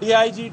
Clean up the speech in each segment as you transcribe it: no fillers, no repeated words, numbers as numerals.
DIG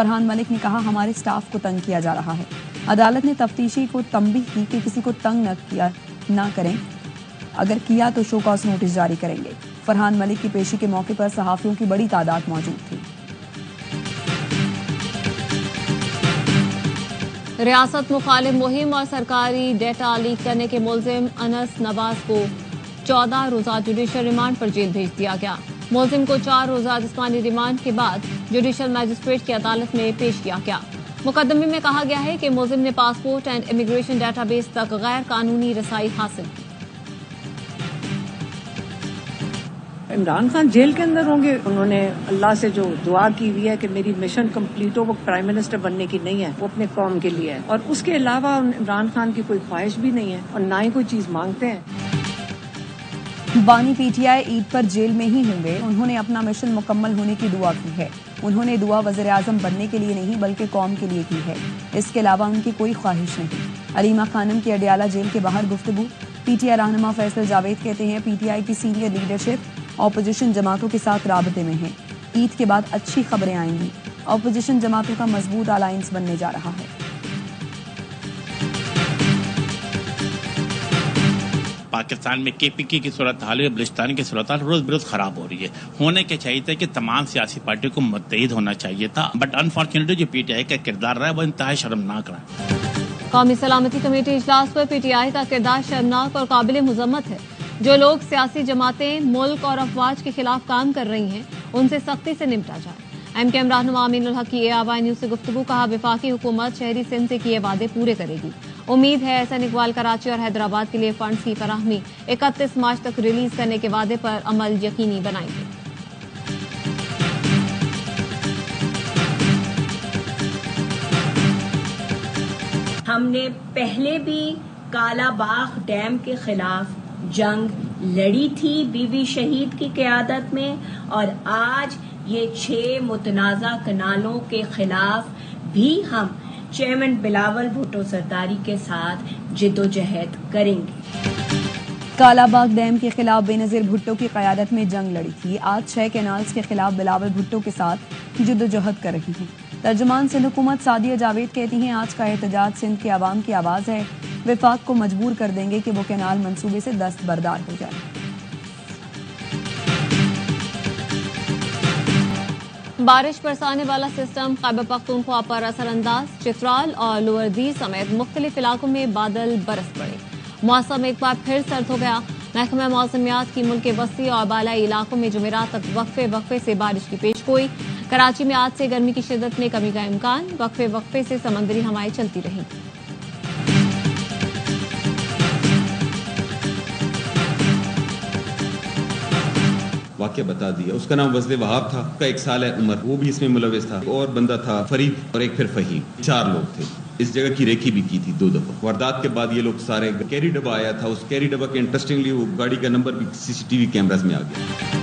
Farhan ملک نے کہا ہمارے سٹاف کو تنگ کیا جا رہا ہے. عدالت نے تفتیشی کو تنبیہ کی کہ کسی کو تنگ نہ کریں، اگر کیا تو شو کاز نوٹس جاری کریں گے. فرحان ملک کی پیشی کے موقع پر صحافیوں کی بڑی تعداد موجود تھی. ریاست مخالف مہم اور سرکاری ڈیٹا لیک کرنے کے ملزم انس نواز کو 14 روزہ جوڈیشل ریمانڈ پر جیل بھیج دیا گیا. ملزم کو 4 روزہ جسمانی ریمانڈ کے بعد جوڈیشل میجسٹریٹ کی عدالت میں پیش کیا گیا. مقدمے میں کہا گیا ہے کہ ملزم نے passport and immigration data base تک غیر قانونی رسائی حاصل کی. عمران خان جیل کے اندر ہوں گے. انہوں نے اللہ سے جو دعا کی ہوئی ہے کہ میری مشن کمپلیٹ ہو، وہ پرائم منسٹر بننے کی نہیں ہے، وہ اپنے قوم کے لیے ہے، اور اس کے علاوہ عمران خان کی کوئی خواہش بھی نہیں ہے اور نہ ہی کوئی چیز مانگتے ہیں. بانی P T I Eid per jail میں ہی ہوں گے. انہوں نے اپنا مشن مکمل ہونے کی دعا کی ہے. انہوں نے دعا وزیر اعظم بننے کے لیے نہیں بلکہ قوم کے لیے کی ہے. اس کے علاوہ ان کی کوئی خواہش نہیں. علیمہ خانم کی اڈیالہ جیل کے باہر گفتگو. پی ٹی آئی رہنما فیصل جاوید کہتے ہیں پی ٹی آئی کی سینئر لیڈرشپ اپوزیشن جماعتوں کے ساتھ رابطے میں ہے. عید کے بعد اچھی خبریں آئیں گی. اپوزیشن جماعتوں کا مضبوط الائنس بننے جا رہا ہے. پاکستان میں کے پی کے کی صورتحال اور بلوچستان کی صورتحال روز بروز خراب ہو رہی ہے. ہونے کے چاہیے تھا کہ تمام سیاسی پارٹیوں کو متحد ہونا چاہیے تھا، بٹ انفارچونیٹلی جو پی ٹی آئی کا کردار رہا ہے وہ انتہائی شرمناک رہا ہے. قومی سلامتی کمیٹی اجلاس پر پی ٹی آئی کا کردار شرمناک اور قابل مذمت ہے. جو لوگ سیاسی جماعتیں ملک اور افواج کے خلاف کام کر رہی ہیں ان سے سختی سے نمٹا جائے. ایم کیو ایم رہنما امین الحق کی اے آوائی نیوز سے گفتگو. کہا وفاقی حکومت شہری سندھ سے کیے وعدے پورے کرے گی. امید ہے احسن اقبال کراچی اور حیدرآباد کے لیے فنڈز کی فراہمی 31 مارچ تک ریلیز کرنے کے وعدے پر عمل یقینی بنائیں گے. ہم نے پہلے بھی کالا باغ ڈیم کے خلاف جنگ لڑی تھی بی بی شہید کی قیادت میں، اور آج یہ 6 متنازع کنالوں کے خلاف بھی ہم چیئرمین بلاول بھٹو سرداری کے ساتھ جدوجہد کریں گے. کالا باغ ڈیم کے خلاف بے نظیر بھٹو کی قیادت میں جنگ لڑی تھی. آج 6 کینالز کے خلاف بلاول بھٹو کے ساتھ جدوجہد کر رہی ہیں. ترجمان سندھ حکومت سعدیہ جاوید کہتی ہیں آج کا احتجاج سندھ کے عوام کی آواز ہے. وفاق کو مجبور کر دیں گے کہ وہ کینال منصوبے سے دستبردار ہو جائے. بارش برسانے والا سسٹم خیبر پختونخوا پر اثر انداز. چترال اور لوور دی سمیت مختلف علاقوں میں بادل برس پڑے. موسم ایک بار پھر سرد ہو گیا. محکمہ موسمیات کی ملک کے وسیع اور بالائی علاقوں میں جمعرات تک وقفے سے بارش کی پیش گوئی. کراچی میں آج سے گرمی کی شدت میں کمی کا امکان. وقفے سے سمندری ہوائیں چلتی رہیں. واقعہ بتا دیا. اس کا نام وزل وہاب تھا، اس کا 1 سال ہے عمر، وہ بھی اس میں ملوث تھا. اور بندہ تھا فرید اور ایک پھر فہیم. 4 لوگ تھے. اس جگہ کی ریکی بھی کی تھی 2 دفعہ. واردات کے بعد یہ لوگ سارے کیری ڈبہ آیا تھا. اس کیری ڈبہ کے انٹرسٹنگلی وہ گاڑی کا نمبر بھی سی سی ٹی وی کیمراز میں آ گیا.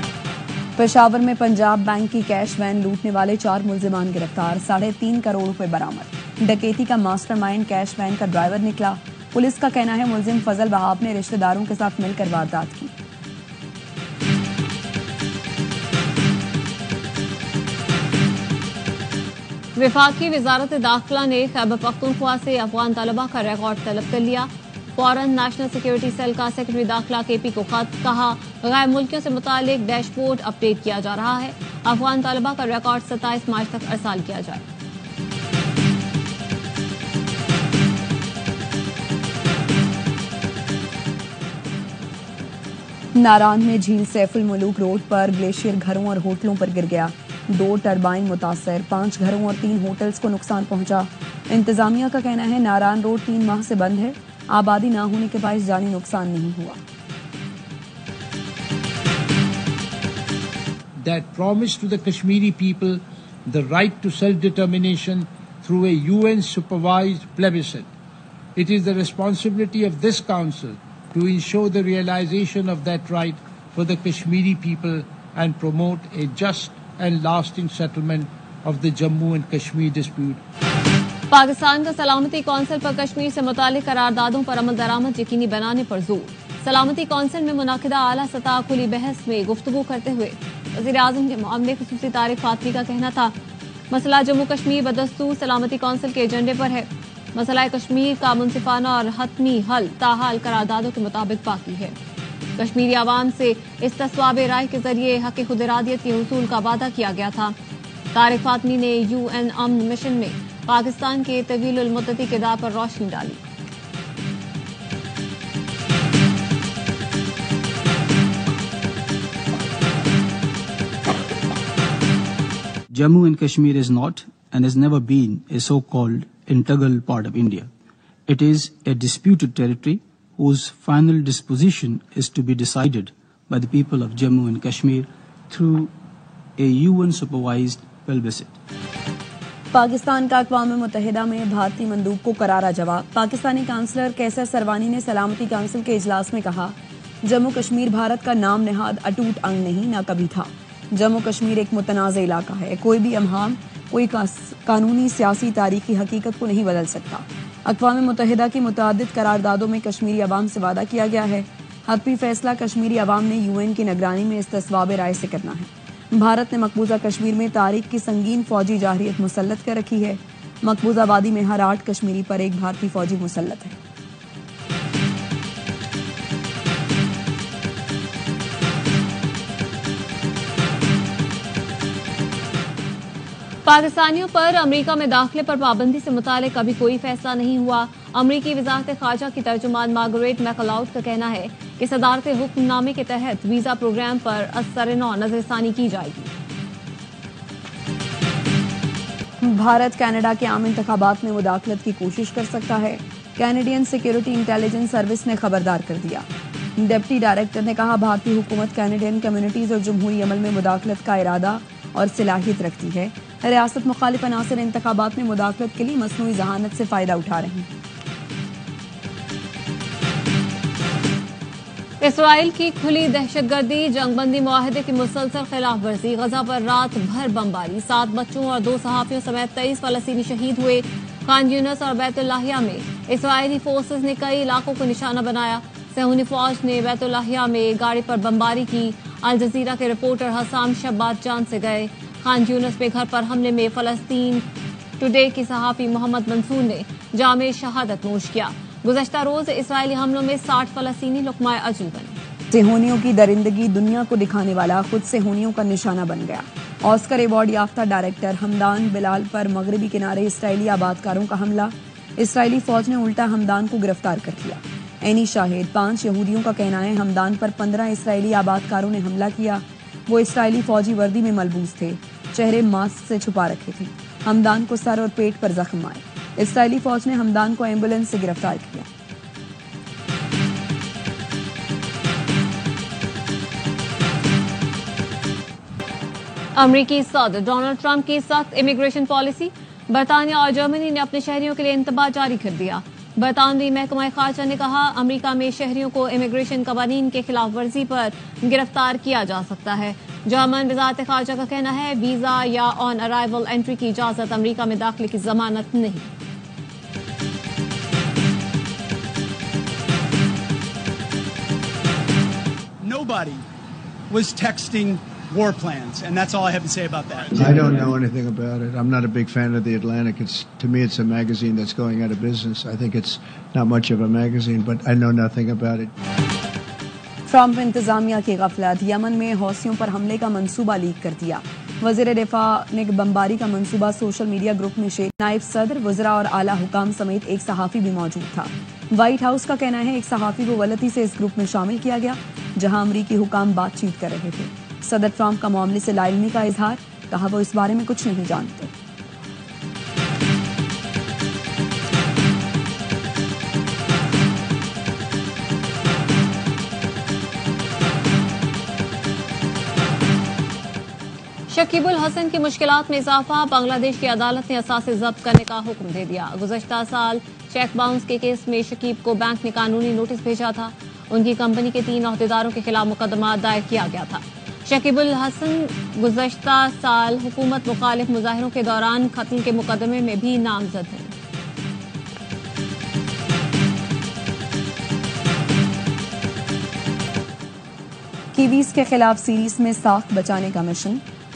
پشاور میں پنجاب بینک کی کیش وین لوٹنے والے 4 ملزمان گرفتار. 3.5 کروڑ روپے برآمد. ڈکیتی کا ماسٹر مائنڈ کیش وین کا ڈرائیور نکلا. پولیس کا کہنا ہے ملزم فضل وہاب نے رشتہ داروں کے ساتھ مل کر واردات کی. وفاقی وزارت داخلہ نے خیبر پختونخوا سے افغان طلبہ کا ریکارڈ طلب کر لیا. فورن نیشنل سیکورٹی سیل کا سیکرٹری داخلہ کے پی کو خط. کہا غیر ملکیوں سے متعلق ڈیش بورڈ اپ ڈیٹ کیا جا رہا ہے. افغان طلبہ کا ریکارڈ 27 مارچ تک ارسال کیا جائے. ناران میں جھیل سیف الملوک روڈ پر گلیشیئر گھروں اور ہوٹلوں پر گر گیا. 2 ٹربائن متاثر. 5 گھروں اور 3 ہوٹلز کو نقصان پہنچا. انتظامیہ کا کہنا ہے ناران روڈ 3 ماہ سے بند ہے. آبادی نہ ہونے کے باعث جانی نقصان نہیں ہوا. That promised to the Kashmiri people the right to self-determination through a UN-supervised plebiscite. It is the responsibility of this Council to ensure the realization of that right for the Kashmiri people and promote a just and lasting settlement of the Jammu and Kashmir dispute. Pakistan کا سلامتی council پر کشمیر سے متعلق قراردادوں پر عمل درآمد یقینی بنانے پر زور. سلامتی کونسل میں منعقدہ اعلیٰ سطح کھلی بحث میں گفتگو کرتے ہوئے وزیر اعظم کے معاملے خصوصی طارق فاطمی کا کہنا تھا مسئلہ جموں کشمیر بدستور سلامتی کونسل کے ایجنڈے پر ہے. مسئلہ کشمیر کا منصفانہ اور حتمی حل تاحال قراردادوں کے مطابق باقی ہے. کشمیری عوام سے استصواب رائے کے ذریعے حق خود ارادیت کے حصول کا وعدہ کیا گیا تھا. طارق فاطمی نے UN امن مشن میں پاکستان کے طویل المدتی کردار پر روشنی ڈالی. Jammu and Kashmir is not and has never been a so-called integral part of India. It is a disputed territory whose final disposition is to be decided by the people of Jammu and Kashmir through a UN-supervised plebiscite. Pakistan کا اقوام متحدہ میں بھارتی مندوب کو کرارا جواب. Pakistani consular کیسر سروانی نے سلامتی کونسل کے اجلاس میں کہا جموں کشمیر بھارت کا نام نہاد اٹوٹ انگ نہیں نہ کبھی تھا. جموں کشمیر ایک متنازع علاقہ ہے. کوئی بھی ابہام کوئی قانونی سیاسی تاریخی حقیقت کو نہیں بدل سکتا. اقوام متحدہ کی متعدد قراردادوں میں کشمیری عوام سے وعدہ کیا گیا ہے. حتمی فیصلہ کشمیری عوام نے UN کی نگرانی میں استصواب رائے سے کرنا ہے. بھارت نے مقبوضہ کشمیر میں تاریخ کی سنگین فوجی جارحیت مسلط کر رکھی ہے. مقبوضہ وادی میں ہر 8 کشمیری پر ایک بھارتی فوجی مسلط ہے. پاکستانیوں پر امریکہ میں داخلے پر پابندی سے متعلق ابھی کوئی فیصلہ نہیں ہوا. امریکی وزارت خارجہ کی ترجمان مارگریٹ میکلاؤڈ کا کہنا ہے کہ صدارت حکم نامے کے تحت ویزا پروگرام پر ازسرنو نظر ثانی کی جائے گی. بھارت کینیڈا کے عام انتخابات میں مداخلت کی کوشش کر سکتا ہے. کینیڈین سیکیورٹی انٹیلیجنس سروس نے خبردار کر دیا. ڈپٹی ڈائریکٹر نے کہا بھارتی حکومت کینیڈین کمیونٹیز اور جمہوری عمل میں مداخلت کا ارادہ اور صلاحیت رکھتی ہے. ریاست مخالف عناصر انتخابات میں مداخلت کے لیے مصنوعی ذہانت سے فائدہ اٹھا رہے ہیں. اسرائیل کی کھلی دہشت گردی جنگ بندی معاہدے کی مسلسل خلاف ورزی. غزہ پر رات بھر بمباری. 7 بچوں اور 2 صحافیوں سمیت 23 فلسطینی شہید ہوئے. خان یونس اور بیت اللحیہ میں اسرائیلی فورسز نے کئی علاقوں کو نشانہ بنایا. صہیونی فوج نے بیت اللحیہ میں گاڑی پر بمباری کی. الجزیرہ کے رپورٹر حسام شبات جان سے گئے. خان یونس میں گھر پر حملے میں فلسطین ٹوڈے کی صحافی محمد منصور نے جام شہادت نوش کیا. گزشتہ روز اسرائیلی حملوں میں 60 فلسطینی لقمۂ اجل بنے. صہیونیوں کی درندگی دنیا کو دکھانے والا خود صہیونیوں کا نشانہ بن گیا. آسکر ایوارڈ یافتہ ڈائریکٹر حمدان بلال پر مغربی کنارے اسرائیلی آبادکاروں کا حملہ. اسرائیلی فوج نے الٹا حمدان کو گرفتار کر لیا. عینی شاہد 5 یہودیوں کا کہنا ہے حمدان پر 15 اسرائیلی آبادکاروں نے حملہ کیا. وہ اسرائیلی فوجی وردی میں ملبوس تھے. چہرے ماسک سے چھپا رکھے تھے. حمدان کو سر اور پیٹ پر زخم آئے. اسرائیلی فوج نے حمدان کو ایمبولینس سے گرفتار کیا. امریکی صدر ڈونلڈ ٹرمپ کی سخت امیگریشن پالیسی. برطانیہ اور جرمنی نے اپنے شہریوں کے لیے انتباہ جاری کر دیا. برطانوی محکمہ خارجہ نے کہا امریکہ میں شہریوں کو امیگریشن قوانین کے خلاف ورزی پر گرفتار کیا جا سکتا ہے. جرمن وزارت خارجہ کا کہنا ہے ویزا یا آن ارائیول انٹری کی اجازت امریکہ میں داخلے کی ضمانت نہیں. Nobody was texting war plans, and that's all I have to say about that. I don't know anything about it. I'm not a big fan of The Atlantic. To me, it's a magazine that's going out of business. I think it's not much of a magazine, but I know nothing about it. Trump انتظامیہ کی غفلت. یمن میں حوثیوں پر حملے کا منصوبہ leak کر دیا. وزیر دفاع نے بمباری کا منصوبہ سوشل میڈیا گروپ میں شیئر. نائب صدر وزراء اور اعلیٰ حکام سمیت ایک صحافی بھی موجود تھا. وائٹ ہاؤس کا کہنا ہے ایک صحافی کو غلطی سے اس گروپ میں شامل کیا گیا جہاں امریکی حکام بات چیت کر رہے تھے. صدر ٹرمپ کا معاملے سے لا علمی کا اظہار. کہا وہ اس بارے میں کچھ نہیں جانتے. شکیب الحسن کی مشکلات میں اضافہ. بنگلہ دیش کی عدالت نے اثاثے ضبط کرنے کا حکم دے دیا. گزشتہ سال چیک باؤنس کے کیس میں شکیب کو بینک نے قانونی نوٹس بھیجا تھا. ان کی کمپنی کے 3 عہدیداروں کے خلاف مقدمہ دائر کیا گیا تھا. شکیب الحسن گزشتہ سال حکومت مخالف مظاہروں کے دوران قتل کے مقدمے میں بھی نامزد ہیں. کیویز کے خلاف سیریز میں ساکھ بچانے کا مشن.